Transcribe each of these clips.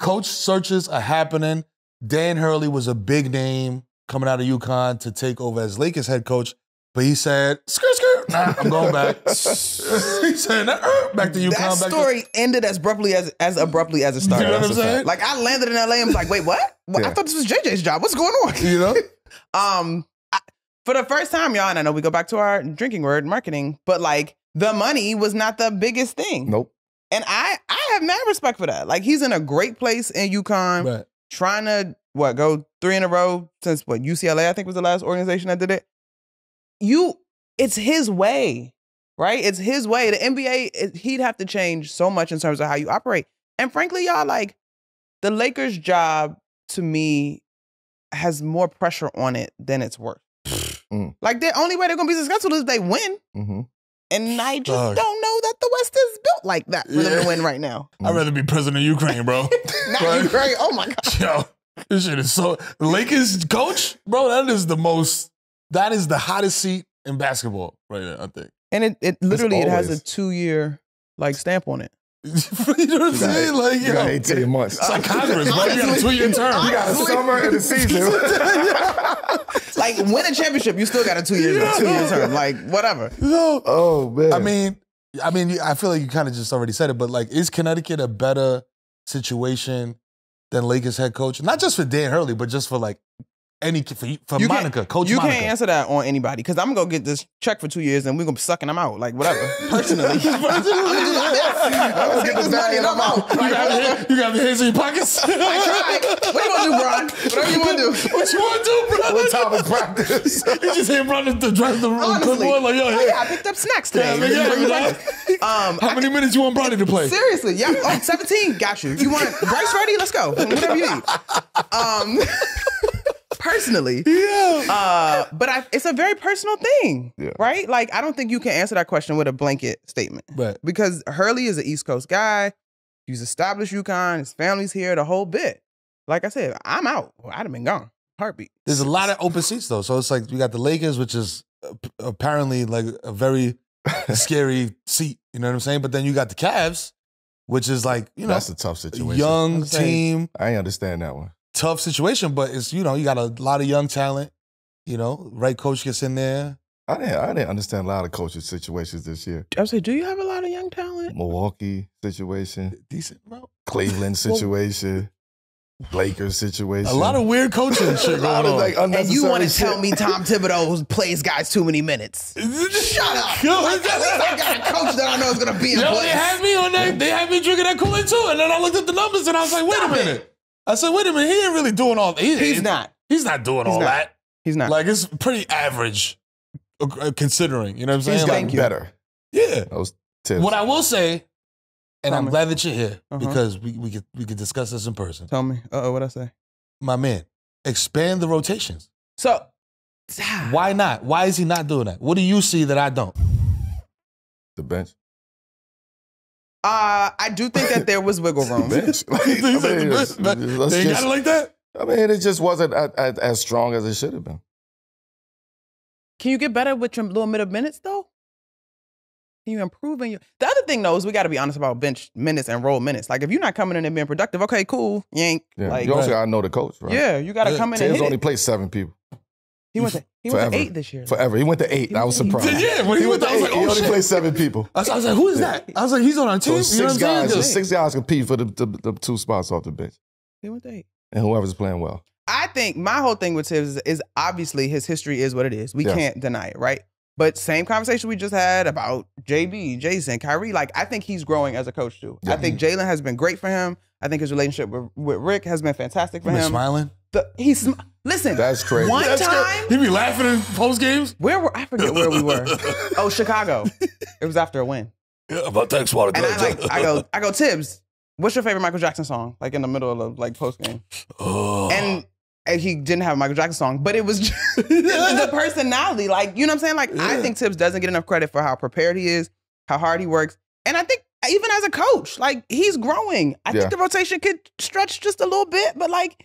coach searches are happening. Dan Hurley was a big name coming out of UConn to take over as Lakers head coach, but he said, skirt, nah, I'm going back. He said, back to UConn. That story ended as abruptly as it started. You know what I'm saying? Like, I landed in LA and was like, wait, what? I thought this was JJ's job. What's going on? You know? For the first time, y'all, and I know we go back to our drinking word, marketing, but like, the money was not the biggest thing. Nope. And I have mad respect for that. Like, he's in a great place in UConn, trying to, go 3 in a row since, UCLA, I think was the last organization that did it. It's his way, right? It's his way. The NBA, he'd have to change so much in terms of how you operate. And frankly, y'all, like, the Lakers' job, to me, has more pressure on it than it's worth. Like, the only way they're going to be successful is if they win. Mm-hmm. And I just don't know that the West is built like that for them to win right now. I'd rather be president of Ukraine, bro. Not Ukraine. Oh, my God. Yo, this shit is so... Lakers coach? Bro, that is the hottest seat in basketball right now, I think. And it literally has a 2-year, stamp on it. You know what I'm saying? Like, you got 18 months. It's like Congress, bro. You got a 2-year term. You got a summer and a season. Like, win a championship, you still got a 2-year term. Like, whatever. Oh, man. I mean, I feel like you kind of just already said it, but like, is Connecticut a better situation than Lakers head coach? Not just for Dan Hurley, but just for like for Monica, Coach Monica. You can't answer that on anybody because I'm going to get this check for 2 years and we're going to be sucking them out. Like, whatever. Personally. I'm going to get this money and I'm out. You got the hands in your pockets? I tried. What do you want to do, Bron? Whatever you want to do. What you want to do, bro? What time of practice? You just hear Bron to drive the clipboard like, yo, hey. I picked up snacks today. How many minutes you want Bronny to play? Seriously. Yeah. Oh, 17. Got you. You want Bryce ready? Let's go. Whatever you need. Personally, but it's a very personal thing, right? Like, I don't think you can answer that question with a blanket statement, because Hurley is an East Coast guy. He's established UConn. His family's here, the whole bit. Like I said, I'm out. Well, I'd have been gone. Heartbeat. There's a lot of open seats though, so it's like we got the Lakers, which is apparently like a very scary seat. You know what I'm saying? But then you got the Cavs, which is like that's a tough situation. Young team. I ain't understand that one. Tough situation, but it's, you got a lot of young talent, right coach gets in there. I didn't understand a lot of coaches' situations this year. I was like, do you have a lot of young talent? Milwaukee situation. Decent, bro. Cleveland situation. Lakers situation. A lot of weird coaching shit going on. Like, and you want to tell me Tom Thibodeau plays guys too many minutes? Shut up. At least I got a coach that I know is going to be in place. They had me on that. They had me drinking that Kool-Aid too. And then I looked at the numbers and I was like, wait a minute. I said, wait a minute, he ain't really doing all that. He's not. He's not doing all that. He's not. Like, it's pretty average, considering. You know what I'm saying? He's gotten better. Yeah. Those tips. What I will say, and I'm glad that you're here, because we could discuss this in person. Tell me. What'd I say? My man, expand the rotations. So, why not? Why is he not doing that? What do you see that I don't? The bench. I do think that there was wiggle room. They ain't got it like that? I mean, it just wasn't as strong as it should have been. Can you get better with your little bit of minutes, though? Can you improve in your... The other thing, though, is we got to be honest about bench minutes and role minutes. Like, if you're not coming in and being productive, okay, cool, yank. Yeah. Like, you also got to know the coach, right? Yeah, you got to come in and hit only played 7 people. He went to 8 this year. Forever. He went to 8. I was surprised. Yeah, when he went to 8, I was like, he only played 7 people. I was like, who is that? I was like, he's on our team. So 6 guys compete for the 2 spots off the bench. He went to 8. And whoever's playing well. I think my whole thing with Tibbs is obviously his history is what it is. We can't deny it, right? But same conversation we just had about JB, Jason, Kyrie. Like, I think he's growing as a coach too. Yeah. I think Jalen has been great for him. I think his relationship with Rick has been fantastic for him. Smiling? Listen. That's crazy. One time. He be laughing in post games? I forget where we were. Oh, Chicago. It was after a win. Yeah, about thanks, water. And I go, Tibbs, what's your favorite Michael Jackson song? Like in the middle of like post game. Oh. And he didn't have a Michael Jackson song, but it was just the personality. Like, you know what I'm saying? Like, I think Tibbs doesn't get enough credit for how prepared he is, how hard he works. And I think even as a coach, like, he's growing. I think the rotation could stretch just a little bit, but like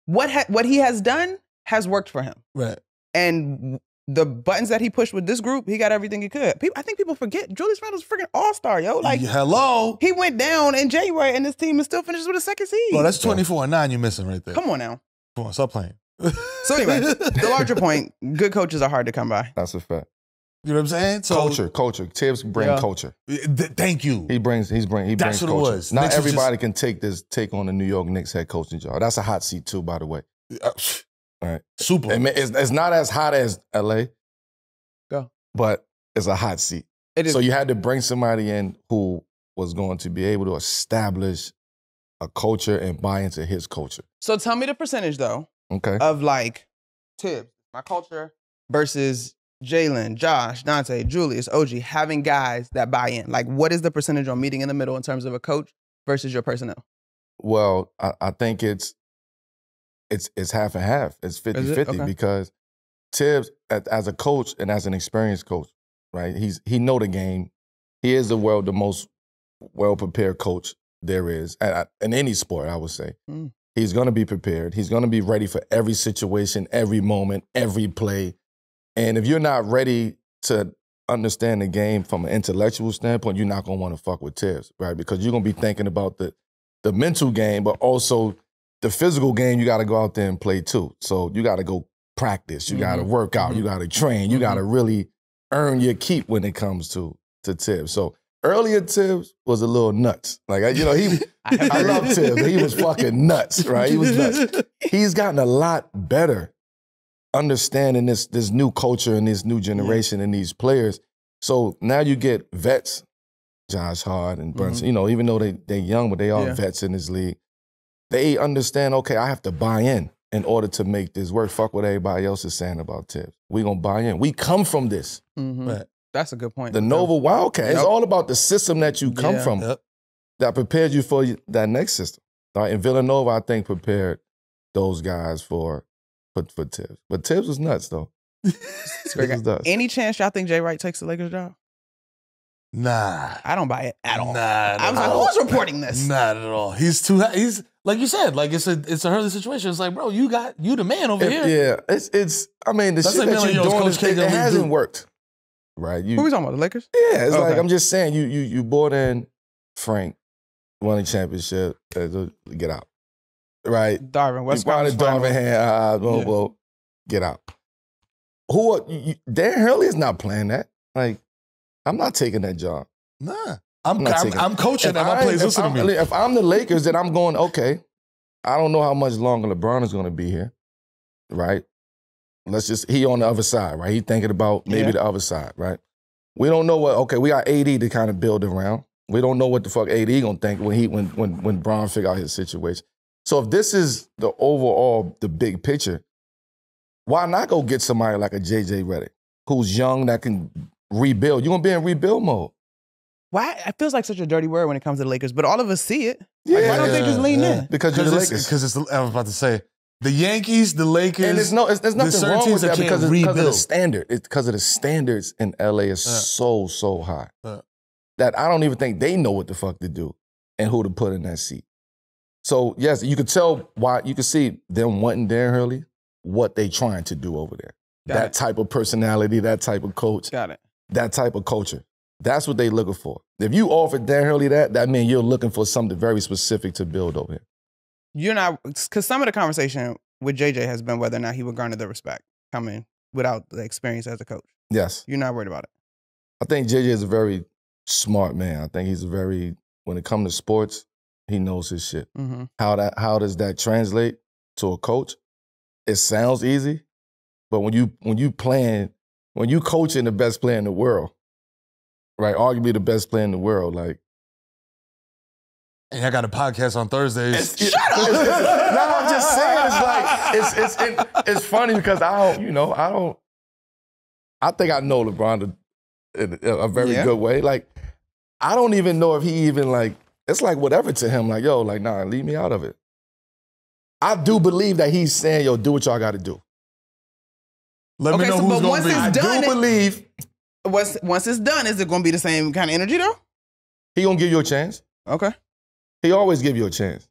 what he has done has worked for him. Right. And the buttons that he pushed with this group, he got everything he could. I think people forget Julius Randle's freaking all-star, yo. Like, hello. He went down in January, and this team is still finishes with a second seed. Bro, that's 24-9 you're missing right there. Come on now. Come on, stop playing. So anyway, the larger point, good coaches are hard to come by. That's a fact. You know what I'm saying? So, culture. Tibbs bring culture. Thank you. He brings That's culture. what it was. Not Knicks everybody can take on the New York Knicks head coaching job. That's a hot seat too, by the way. All right. Super. It's not as hot as LA. Go. But it's a hot seat. It is. So you had to bring somebody in who was going to be able to establish a culture and buy into his culture. So tell me the percentage though. Okay. Of like Tibbs, my culture, versus Jalen, Josh, Dante, Julius, OG, having guys that buy in. Like, what is the percentage on meeting in the middle in terms of a coach versus your personnel? Well, I think it's half and half. It's 50-50 because Tibbs, as a coach and as an experienced coach, right? He know the game. He is the most well-prepared coach there is in any sport, I would say. Mm. He's going to be prepared. He's going to be ready for every situation, every moment, every play. And if you're not ready to understand the game from an intellectual standpoint, you're not going to want to fuck with Tibbs, right? Because you're going to be thinking about the mental game, but also the physical game, you got to go out there and play too. So you got to go practice. You got to work out. You got to train. You got to really earn your keep when it comes to Tibbs. So earlier Tibbs was a little nuts. Like, I love Tibbs. He was fucking nuts, right? He was nuts. He's gotten a lot better understanding this new culture and this new generation and these players. So now you get vets, Josh Hart and Brunson, even though they're young, but they are vets in this league. They understand, okay, I have to buy in order to make this work. Fuck what everybody else is saying about Tibbs. We're going to buy in. We come from this. Mm-hmm. Right. That's a good point. The Nova Wildcat. It's all about the system that you come from that prepares you for that next system. Right? And Villanova, I think, prepared those guys for Tibbs. But Tibbs was nuts, though. Any chance y'all think Jay Wright takes the Lakers job? Nah. I don't buy it at all. Nah. I was like, who's reporting this? Not at all. He's like you said, like it's a hurly situation. It's like, bro, you the man over here. Yeah. It's I mean, the shit that you're doing, it hasn't worked. Right? Who are we talking about? The Lakers? Yeah, it's like, I'm just saying, you brought in Frank, won a championship, get out. Right? Darvin, West Coast. Darvin, well, get out. Dan Hurley is not playing that. Like, I'm not taking that job. Nah. I'm coaching at my place. Listen to me. If I'm the Lakers, then I'm going, okay, I don't know how much longer LeBron is going to be here. Right? He on the other side, right? He thinking about maybe the other side, right? We don't know we got AD to kind of build around. We don't know what the fuck AD gonna think when Bron figure out his situation. So if this is the big picture, why not go get somebody like a JJ Redick, who's young, that can rebuild? You're gonna be in rebuild mode. Why? It feels like such a dirty word when it comes to the Lakers, but all of us see it. Like, why don't they just lean in? Because you're the Lakers. Because I was about to say, the Yankees, the Lakers, and there's nothing wrong with that because of the standard. It's because of the standards in LA is so high that I don't even think they know what the fuck to do and who to put in that seat. So yes, you could tell why. You could see them wanting Dan Hurley, what they trying to do over there. That type of personality, that type of coach, that type of culture. That's what they looking for. If you offer Dan Hurley that means you're looking for something very specific to build over here. You're not, because some of the conversation with JJ has been whether or not he would garner the respect coming without the experience as a coach. Yes. You're not worried about it. I think JJ is a very smart man. I think he's when it comes to sports, he knows his shit. Mm-hmm. How does that translate to a coach? It sounds easy, but when you coaching the best player in the world, right? Arguably the best player in the world, like. And I got a podcast on Thursdays. Shut up! No, I'm just saying, it's funny because I think I know LeBron in a very good way. Like, I don't even know if he even like, it's like whatever to him. Like, yo, like, nah, leave me out of it. I do believe that he's saying, yo, do what y'all got to do. Let me know who's going to be. I do believe. Once it's done, is it going to be the same kind of energy though? He going to give you a chance. Okay. He always give you a chance.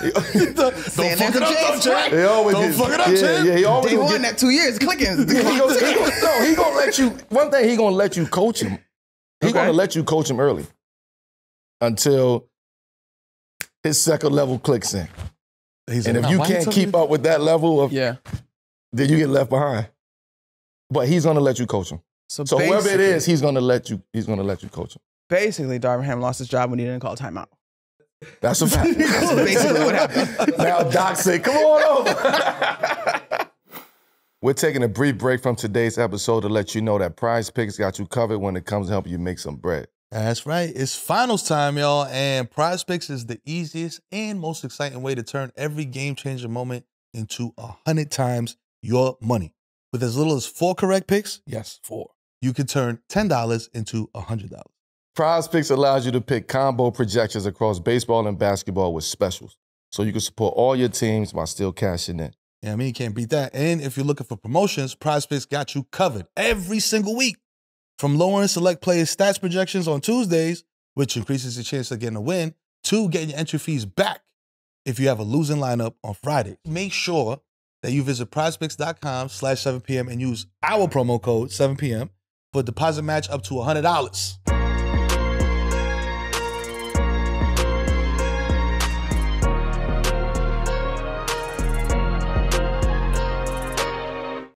Don't fuck it up, champ. Don't fuck it up, champ. Yeah, he always They won that 2 years clicking. he gonna let you. One thing, he gonna let you coach him. He gonna let you coach him early until his second level clicks in. And if you can't keep up with that level of, then you get left behind. But he's gonna let you coach him. So whoever it is, he's gonna let you coach him. Basically, Darvin Ham lost his job when he didn't call timeout. That's a fact. That's basically what happened. Now Doc said, come on over. We're taking a brief break from today's episode to let you know that Prize Picks got you covered when it comes to helping you make some bread. That's right. It's finals time, y'all, and Prize Picks is the easiest and most exciting way to turn every game-changer moment into 100 times your money. With as little as 4 correct picks, yes, 4, you can turn $10 into $100. Prize Picks allows you to pick combo projections across baseball and basketball with specials, so you can support all your teams while still cashing in. Yeah, I mean, you can't beat that. And if you're looking for promotions, Prize Picks got you covered every single week. From lowering select players' stats projections on Tuesdays, which increases your chance of getting a win, to getting your entry fees back if you have a losing lineup on Friday. Make sure that you visit prizepicks.com/7pm and use our promo code 7pm for a deposit match up to $100.